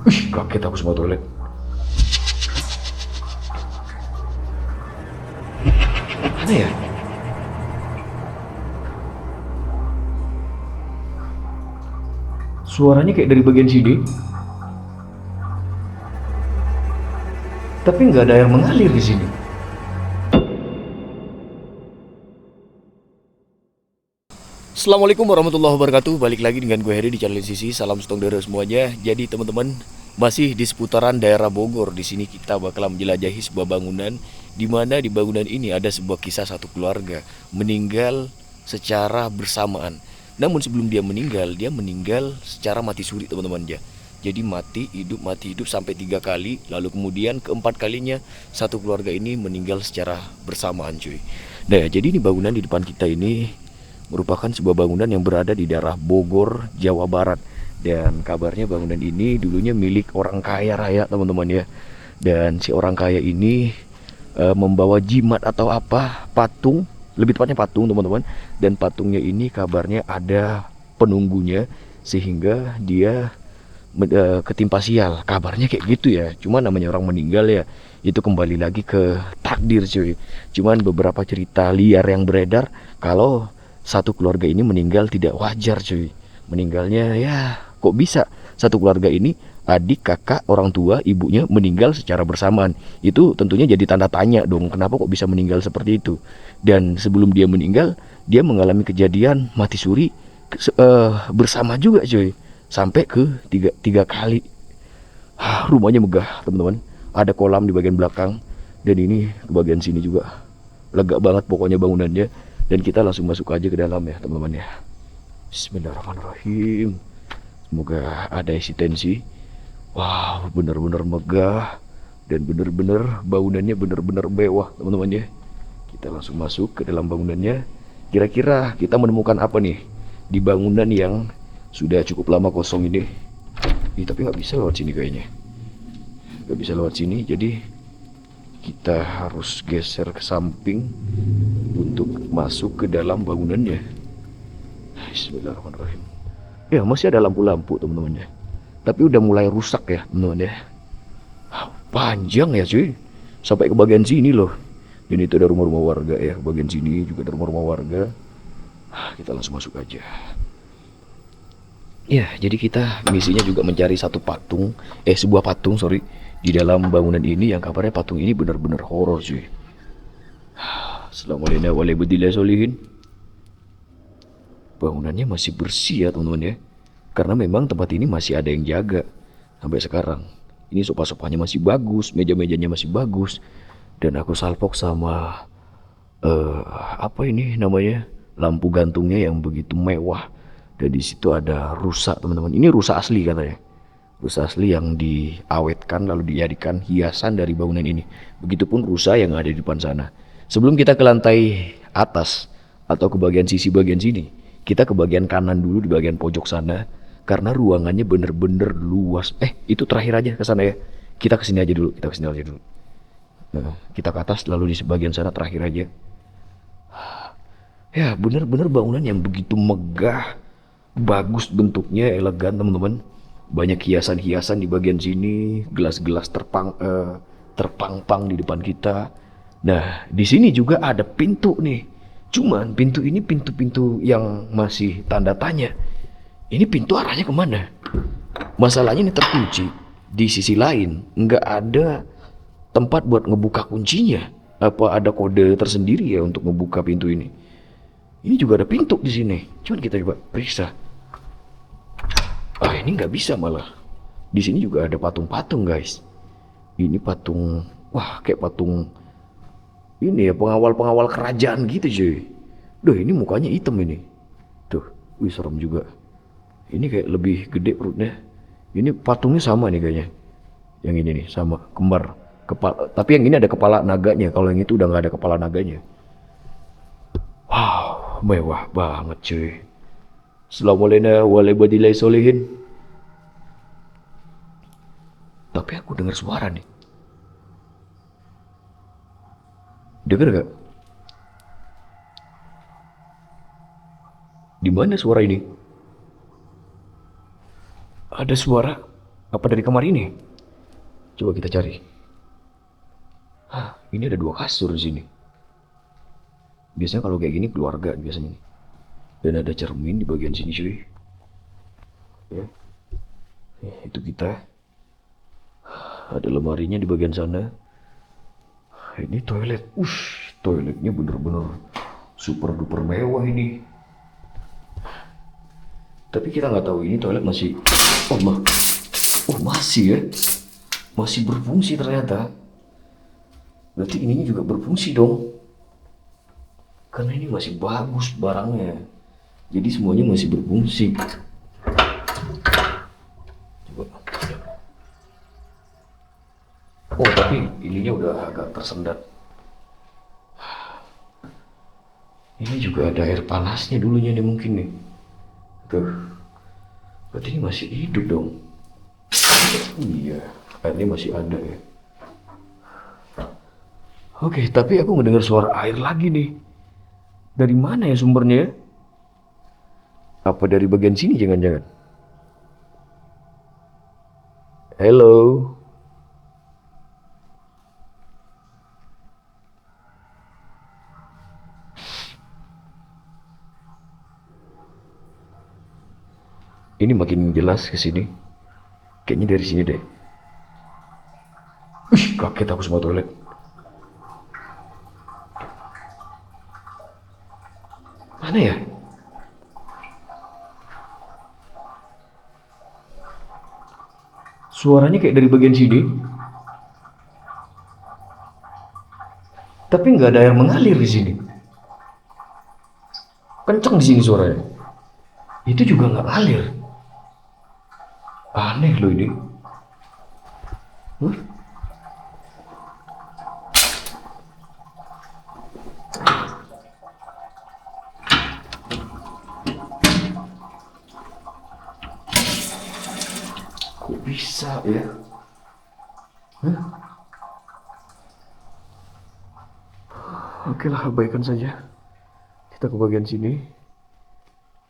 Kaget aku semua toilet. Mana ya? Suaranya kayak dari bagian sini, tapi nggak ada air mengalir di sini. Assalamualaikum warahmatullahi wabarakatuh. Balik lagi dengan gue Heri di channel Sisi. Salam Stongdere semuanya. Jadi teman-teman, masih di seputaran daerah Bogor. Di sini kita bakal menjelajahi sebuah bangunan, di mana di bangunan ini ada sebuah kisah satu keluarga meninggal secara bersamaan. Namun sebelum dia meninggal secara mati suri teman-teman ya. Jadi mati hidup sampai 3 kali. Lalu kemudian keempat kalinya satu keluarga ini meninggal secara bersamaan cuy. Nah jadi ini bangunan di depan kita ini merupakan sebuah bangunan yang berada di daerah Bogor, Jawa Barat. Dan kabarnya bangunan ini dulunya milik orang kaya raya teman-teman ya. Dan si orang kaya ini membawa jimat atau apa, patung, lebih tepatnya patung teman-teman. Dan patungnya ini kabarnya ada penunggunya, sehingga dia ketimpa sial. Kabarnya kayak gitu ya. Cuma namanya orang meninggal ya, itu kembali lagi ke takdir cuy. Cuman beberapa cerita liar yang beredar kalau satu keluarga ini meninggal tidak wajar cuy. Meninggalnya ya kok bisa satu keluarga ini, adik, kakak, orang tua, ibunya meninggal secara bersamaan. Itu tentunya jadi tanda tanya dong, kenapa kok bisa meninggal seperti itu. Dan sebelum dia meninggal, dia mengalami kejadian mati suri bersama juga cuy, sampai ke tiga kali. Rumahnya megah teman-teman, ada kolam di bagian belakang, dan ini di bagian sini juga lega banget pokoknya bangunannya. Dan kita langsung masuk aja ke dalam ya teman-teman ya. Bismillahirrahmanirrahim. Semoga ada eksistensi. Wow, bener-bener megah. Dan bener-bener bangunannya bener-bener mewah teman-teman ya. Kita langsung masuk ke dalam bangunannya. Kira-kira kita menemukan apa nih di bangunan yang sudah cukup lama kosong ini. Tapi nggak bisa lewat sini kayaknya. Nggak bisa lewat sini, jadi kita harus geser ke samping untuk masuk ke dalam bangunannya. Bismillahirrahmanirrahim. Ya masih ada lampu-lampu teman-teman ya, tapi udah mulai rusak ya teman-teman ya. Panjang ya cuy, sampai ke bagian sini loh. Dan itu ada rumah-rumah warga ya, bagian sini juga ada rumah-rumah warga. Kita langsung masuk aja. Ya jadi kita misinya juga mencari satu patung, sebuah patung sorry, di dalam bangunan ini yang kabarnya patung ini benar-benar horor cuy. Assalamualaikum. Bangunannya masih bersih ya teman-teman ya, karena memang tempat ini masih ada yang jaga sampai sekarang. Ini sofa-sofanya masih bagus, meja-mejanya masih bagus, dan aku salpok sama apa ini namanya, lampu gantungnya yang begitu mewah. Dan di situ ada rusa teman-teman. Ini rusa asli katanya, rusa asli yang diawetkan lalu dijadikan hiasan dari bangunan ini. Begitupun rusa yang ada di depan sana. Sebelum kita ke lantai atas atau ke bagian sisi bagian sini, kita ke bagian kanan dulu di bagian pojok sana, karena ruangannya bener-bener luas. Itu terakhir aja ke sana ya. Kita kesini aja dulu, kita kesini aja dulu. Nah, kita ke atas lalu di bagian sana terakhir aja. Ya bener-bener bangunan yang begitu megah, bagus bentuknya, elegan teman-teman. Banyak hiasan-hiasan di bagian sini, gelas-gelas terpang-pang di depan kita. Nah, di sini juga ada pintu nih. Cuman pintu ini pintu-pintu yang masih tanda tanya. Ini pintu arahnya kemana? Masalahnya ini terkunci. Di sisi lain, nggak ada tempat buat ngebuka kuncinya. Apa ada kode tersendiri ya untuk ngebuka pintu ini? Ini juga ada pintu di sini. Cuman kita coba periksa. Ini nggak bisa malah. Di sini juga ada patung-patung guys. Ini patung, wah kayak patung ini ya, pengawal-pengawal kerajaan gitu cuy. Duh ini mukanya hitam ini. Tuh, wih serem juga. Ini kayak lebih gede perutnya. Ini patungnya sama nih kayaknya. Yang ini nih sama, kembar. Kepala, tapi yang ini ada kepala naganya. Kalau yang itu udah nggak ada kepala naganya. Wow, mewah banget cuy. Assalamualaikum warahmatullahi wabarakatuh. Tapi aku dengar suara nih. Dengar gak? Di mana suara ini? Ada suara Apa dari kamar ini? Coba kita cari. Hah, ini ada 2 kasur di sini. Biasanya kalau kayak gini keluarga biasanya. Dan ada cermin di bagian sini cuy. Ya, itu kita. Ada lemarinya di bagian sana. Ini toilet. Toiletnya bener-bener super duper mewah ini. Tapi kita nggak tahu ini toilet masih. Masih ya. Masih berfungsi ternyata. Berarti ininya juga berfungsi dong. Karena ini masih bagus barangnya. Jadi semuanya masih berfungsi. Coba. Tapi ininya udah agak tersendat. Ini juga ada air panasnya dulunya nih mungkin nih. Tuh. Berarti ini masih hidup dong. Iya, airnya masih ada ya. Oke, tapi aku mendengar suara air lagi nih. Dari mana ya sumbernya? Apa dari bagian sini jangan-jangan? Hello? Ini makin jelas ke sini. Kayaknya dari sini deh. Kaget aku semua toilet. Mana ya? Suaranya kayak dari bagian sini. Tapi nggak ada air mengalir di sini. Kenceng di sini suaranya. Itu juga nggak ngalir. Aneh loh ini. Kok bisa ya? Oke lah, abaikan saja. Kita ke bagian sini.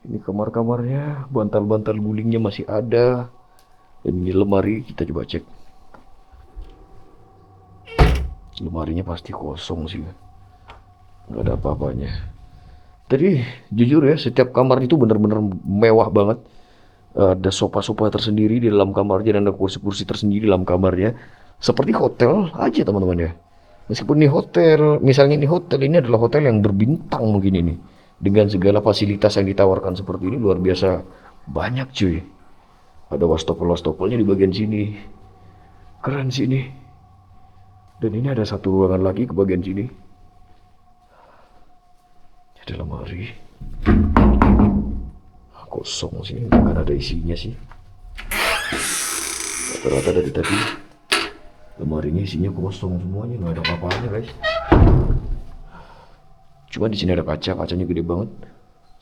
Ini kamar-kamarnya, bantal-bantal gulingnya masih ada. Dan ini lemari, kita coba cek. Lemarinya pasti kosong sih. Nggak ada apa-apanya. Tadi jujur ya, setiap kamar itu benar-benar mewah banget. Ada sofa-sofa tersendiri di dalam kamarnya dan ada kursi-kursi tersendiri di dalam kamarnya. Seperti hotel aja teman-teman ya. Meskipun ini hotel, misalnya ini adalah hotel yang berbintang mungkin ini. Dengan segala fasilitas yang ditawarkan seperti ini luar biasa banyak cuy. Ada wastafel-wastafelnya di bagian sini. Keren sih ini. Dan ini ada satu ruangan lagi ke bagian sini. Ada lemari. Kosong sih, nggak ada isinya sih. Rata-rata dari tadi lemarinya isinya kosong semuanya, nggak ada apa-apanya guys. Cuma di sini ada kaca, kacanya gede banget,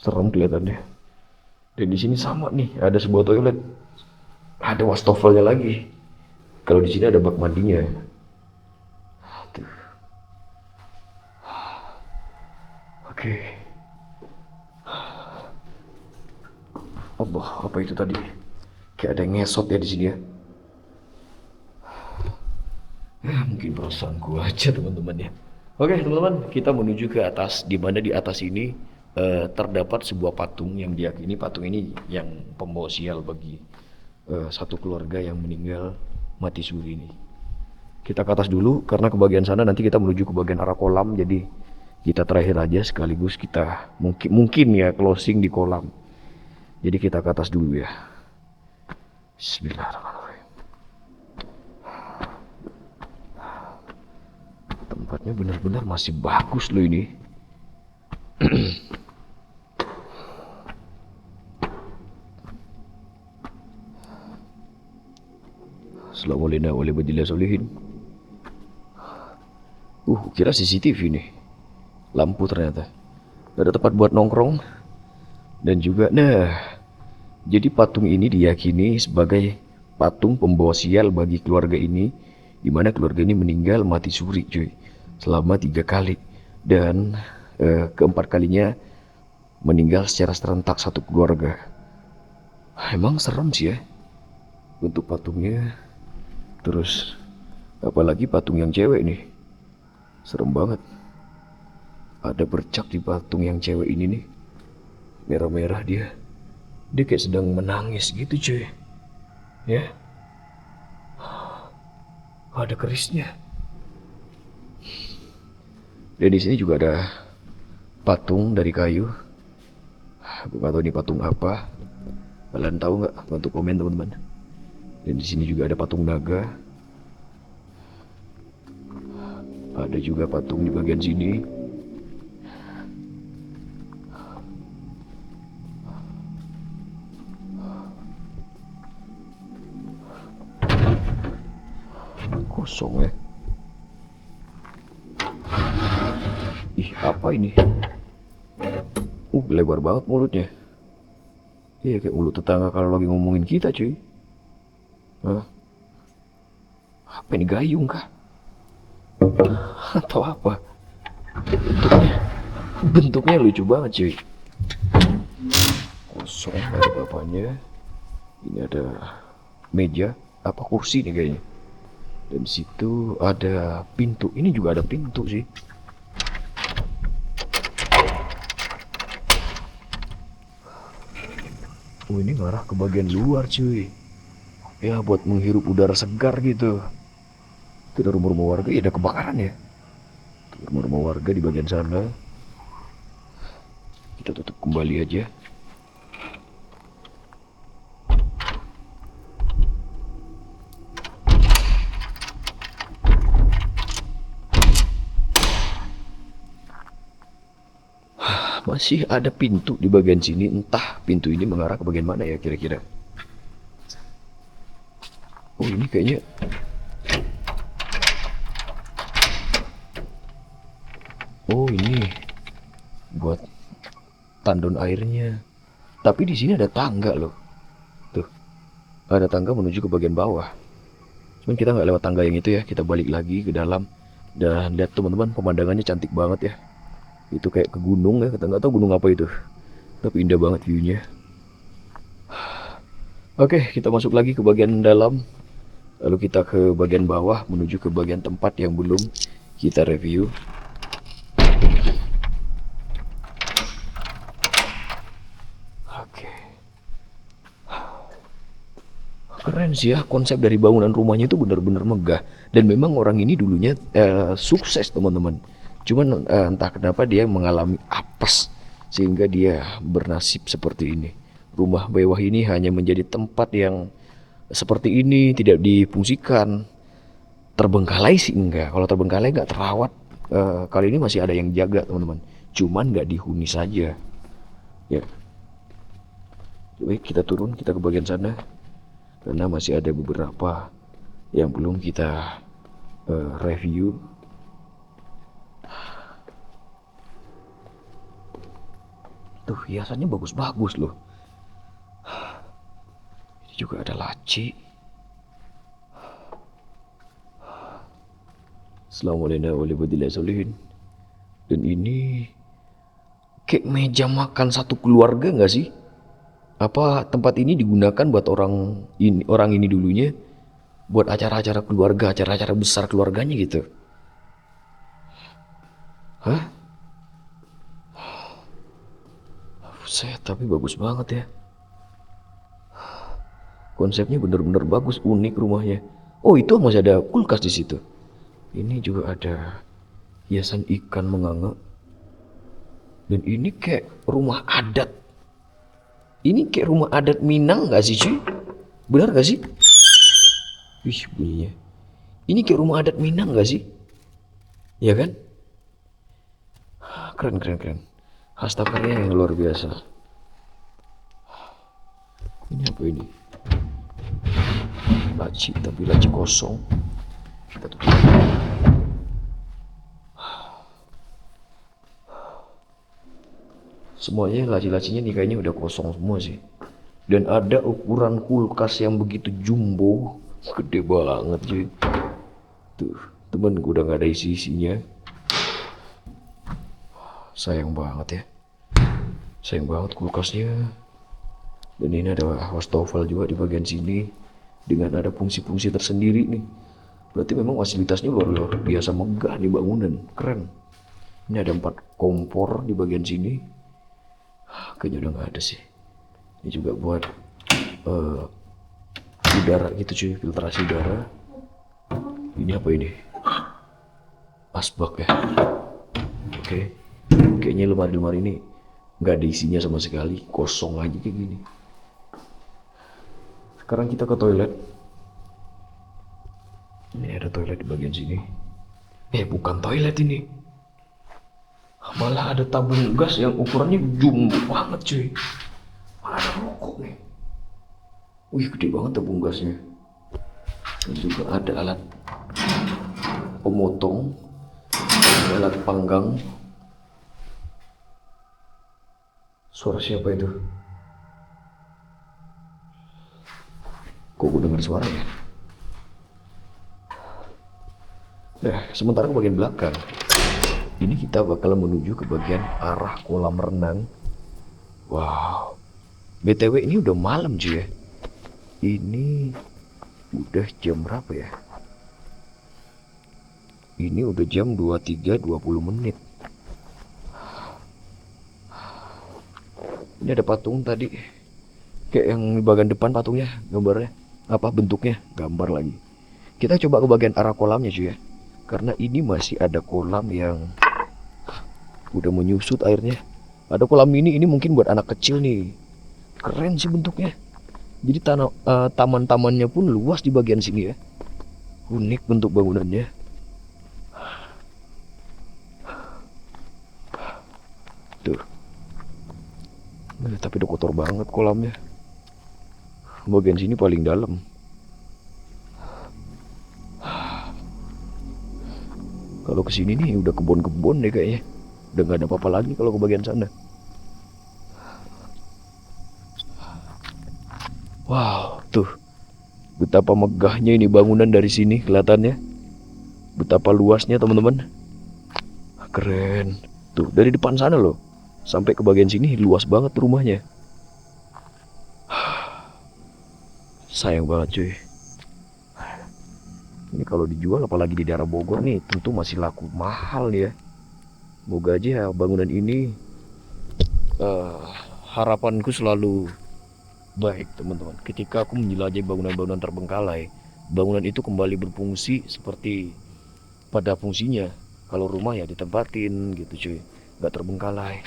serem kelihatannya. Dan di sini sama nih, ada sebuah toilet, ada wastofelnya lagi. Kalau di sini ada bak mandinya. Tuh. Oke. Apa itu tadi? Kayak ada yang ngesot ya di sini ya. Mungkin perasaanku aja teman-teman ya. Oke teman-teman, kita menuju ke atas, di mana di atas ini terdapat sebuah patung yang diyakini patung ini yang pembawa sial bagi satu keluarga yang meninggal mati suri ini. Kita ke atas dulu karena ke bagian sana nanti kita menuju ke bagian arah kolam, jadi kita terakhir aja sekaligus kita mungkin ya closing di kolam. Jadi kita ke atas dulu ya. Bismillahirrahmanirrahim. Tempatnya benar-benar masih bagus loh ini. Assalamualaikum warahmatullahi wabarakatuh. Kira CCTV nih. Lampu ternyata. Ada tempat buat nongkrong. Dan juga, jadi patung ini diyakini sebagai patung pembawa sial bagi keluarga ini, di mana keluarga ini meninggal mati suri cuy, selama 3 kali. Dan keempat kalinya meninggal secara serentak satu keluarga. Emang serem sih ya. bentuk patungnya. Terus apalagi patung yang cewek nih, serem banget. Ada bercak di patung yang cewek ini nih, merah-merah dia. Dia kayak sedang menangis gitu cuy. Ya, ada kerisnya. Dan di sini juga ada patung dari kayu. Aku nggak tahu ini patung apa. Kalian tahu nggak? Bantu komen teman-teman. Dan di sini juga ada patung naga. Ada juga patung di bagian sini. Kosong ya. Ih, apa ini? Lebar banget mulutnya. Iya, kayak mulut tetangga kalau lagi ngomongin kita cuy. Hah? Apa ini, gayung kah? Atau apa? Bentuknya lucu banget cuy. Kosong, ada bapaknya. Ini ada meja, apa kursi nih kayaknya. Dan situ ada pintu. Ini juga ada pintu sih. Oh, ini ngarah ke bagian luar cuy. Ya, buat menghirup udara segar gitu. Itu ada rumah-rumah warga, ya ada kebakaran ya. Rumah-rumah warga di bagian sana. Kita tutup kembali aja. Masih ada pintu di bagian sini. Entah pintu ini mengarah ke bagian mana ya kira-kira. Oh, ini kayaknya. Oh, ini buat tandon airnya. Tapi di sini ada tangga loh. Tuh, ada tangga menuju ke bagian bawah. Cuman kita nggak lewat tangga yang itu ya. Kita balik lagi ke dalam. Dan lihat teman-teman, pemandangannya cantik banget ya. Itu kayak ke gunung ya. Kita nggak tahu gunung apa itu. Tapi indah banget view-nya. Oke, kita masuk lagi ke bagian dalam. Lalu kita ke bagian bawah menuju ke bagian tempat yang belum kita review. Oke. Keren sih ya, konsep dari bangunan rumahnya itu benar-benar megah. Dan memang orang ini dulunya sukses teman-teman. Cuman entah kenapa dia mengalami apes sehingga dia bernasib seperti ini. Rumah mewah ini hanya menjadi tempat yang seperti ini, tidak difungsikan. Terbengkalai sih enggak. Kalau terbengkalai enggak terawat. Kali ini masih ada yang jaga teman-teman. Cuman nggak dihuni saja. Ya, baik kita turun, kita ke bagian sana. Karena masih ada beberapa yang belum kita review. Tuh, hiasannya bagus-bagus loh. Ini juga ada laci. Assalamualaikum. Dan ini kayak meja makan satu keluarga nggak sih? Apa tempat ini digunakan buat orang ini dulunya buat acara-acara keluarga, acara-acara besar keluarganya gitu? Hah? Buset, tapi bagus banget ya. Konsepnya bener-bener bagus, unik rumahnya. Oh, itu masih ada kulkas di situ. Ini juga ada hiasan ikan menganga. Dan ini kayak rumah adat. Ini kayak rumah adat Minang gak sih cuy? Benar gak sih? Wih, bunyinya. Ini kayak rumah adat Minang gak sih? Ya kan? Keren, keren, keren. Hastakaryanya yang luar biasa. Ini apa ini? Laci, tapi laci kosong. Kita tutup. Semuanya laci-lacinya nih kayaknya udah kosong semua sih. Dan ada ukuran kulkas yang begitu jumbo. Gede banget cuy. Tuh, temen gue udah gak ada isi-isinya. Sayang banget ya. Sayang banget kulkasnya. Dan ini ada wastafel juga di bagian sini. dengan ada fungsi-fungsi tersendiri nih. Berarti memang fasilitasnya luar biasa megah nih bangunan, keren. Ini ada 4 kompor di bagian sini. Kayaknya udah nggak ada sih. Ini juga buat udara gitu cuy, filtrasi udara. Ini apa ini? Asbak ya. Oke. Kayaknya lemari-lemari ini nggak ada isinya sama sekali, kosong aja kayak gini. Sekarang kita ke toilet. Ini ada toilet di bagian sini. Bukan toilet ini. Malah ada tabung gas yang ukurannya jumbo banget cuy. Malah ada rokok nih. Wih, gede banget tabung gasnya. Dan juga ada alat pemotong, alat panggang. Suara siapa itu? Kok gue dengar suaranya? Nah, sementara ke bagian belakang, ini kita bakal menuju ke bagian arah kolam renang. Wow, BTW ini udah malam cuy ya. Ini udah jam berapa ya? Ini udah jam 23.20 menit. Ini ada patung tadi, kayak yang di bagian depan patungnya, gambarnya apa bentuknya, gambar lagi. Kita coba ke bagian arah kolamnya cuy ya, karena ini masih ada kolam yang udah menyusut airnya. Ada kolam ini mungkin buat anak kecil nih. Keren sih bentuknya. Jadi taman-tamannya pun luas di bagian sini ya. Unik bentuk bangunannya. Tuh. Tapi udah kotor banget kolamnya. Bagian sini paling dalam. Kalau kesini nih udah kebun-kebun deh kayaknya. Udah nggak ada apa-apa lagi kalau ke bagian sana. Wow, tuh. Betapa megahnya ini bangunan dari sini kelihatannya. Betapa luasnya teman-teman. Keren. Tuh, dari depan sana loh. Sampai ke bagian sini luas banget rumahnya. Sayang banget cuy. Ini kalau dijual apalagi di daerah Bogor nih tentu masih laku mahal ya. Moga aja bangunan ini harapanku selalu baik teman-teman. Ketika aku menjelajahi bangunan-bangunan terbengkalai, bangunan itu kembali berfungsi seperti pada fungsinya. Kalau rumah ya ditempatin gitu cuy, nggak terbengkalai.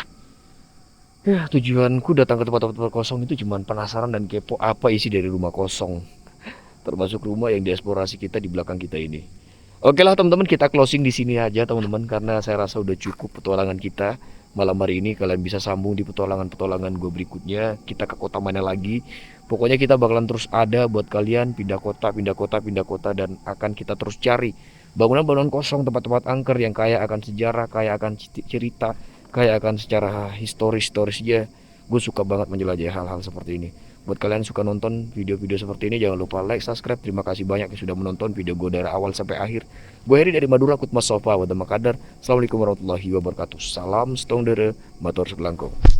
Ya, tujuanku datang ke tempat-tempat kosong itu cuma penasaran dan kepo apa isi dari rumah kosong. Termasuk rumah yang dieksplorasi kita di belakang kita ini. Oke lah teman-teman, kita closing di sini aja teman-teman, karena saya rasa udah cukup petualangan kita malam hari ini. Kalian bisa sambung di petualangan-petualangan gue berikutnya. Kita ke kota mana lagi? Pokoknya kita bakalan terus ada buat kalian, pindah kota, dan akan kita terus cari bangunan-bangunan kosong, tempat-tempat angker yang kaya akan sejarah, kaya akan cerita, kaya akan secara historisnya. Gue suka banget menjelajahi hal-hal seperti ini. Buat kalian suka nonton video-video seperti ini, jangan lupa like, subscribe. Terima kasih banyak yang sudah menonton video gue dari awal sampai akhir. Gue Heri dari Madura, Kutmas Sofa, Wadama Kadar. Assalamualaikum warahmatullahi wabarakatuh. Salam Stong Dere, Matur Selangkong.